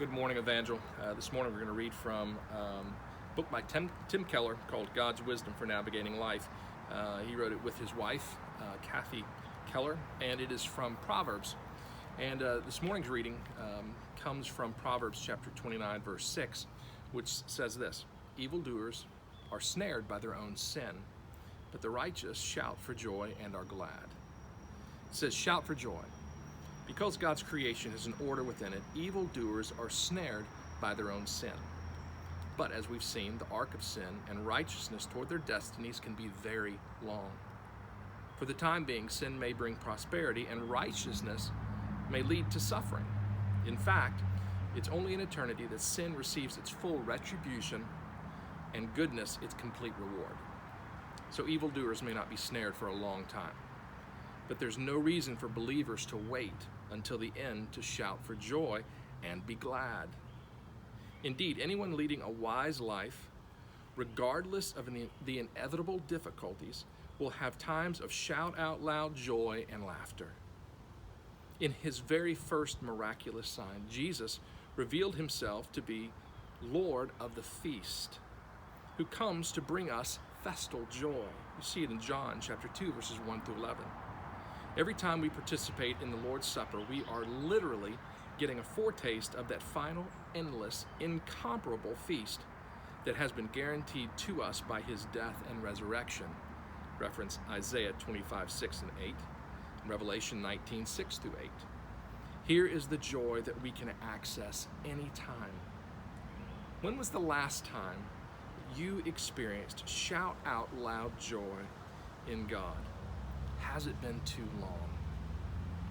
Good morning, Evangel. This morning we're going to read from a book by Tim Keller called God's Wisdom for Navigating Life. He wrote it with his wife, Kathy Keller, and it is from Proverbs. And this morning's reading comes from Proverbs chapter 29, verse 6, which says this: "Evildoers are snared by their own sin, but the righteous shout for joy and are glad." It says, shout for joy. Because God's creation has an order within it, evildoers are snared by their own sin. But as we've seen, the arc of sin and righteousness toward their destinies can be very long. For the time being, sin may bring prosperity, and righteousness may lead to suffering. In fact, it's only in eternity that sin receives its full retribution and goodness its complete reward. So evildoers may not be snared for a long time. But there's no reason for believers to wait until the end to shout for joy and be glad. Indeed, anyone leading a wise life, regardless of the inevitable difficulties, will have times of shout out loud joy and laughter. In his very first miraculous sign, Jesus revealed himself to be Lord of the feast, who comes to bring us festal joy. You see it in John chapter 2, verses 1 through 11. Every time we participate in the Lord's Supper, we are literally getting a foretaste of that final, endless, incomparable feast that has been guaranteed to us by his death and resurrection. Reference Isaiah 25, 6 and 8, and Revelation 19, 6 through 8. Here is the joy that we can access anytime. When was the last time you experienced shout out loud joy in God? Has it been too long?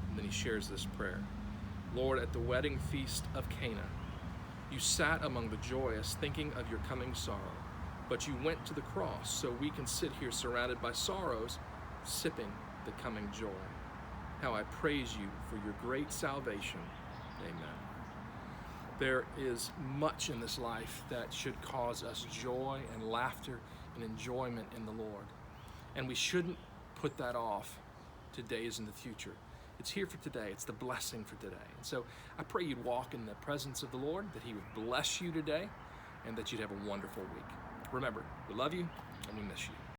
And then he shares this prayer. Lord, at the wedding feast of Cana, you sat among the joyous, thinking of your coming sorrow, but you went to the cross so we can sit here surrounded by sorrows, sipping the coming joy. How I praise you for your great salvation. Amen. There is much in this life that should cause us joy and laughter and enjoyment in the Lord. And we shouldn't put that off to days in the future. It's here for today. It's the blessing for today. And so I pray you'd walk in the presence of the Lord, that he would bless you today, and that you'd have a wonderful week. Remember, we love you and we miss you.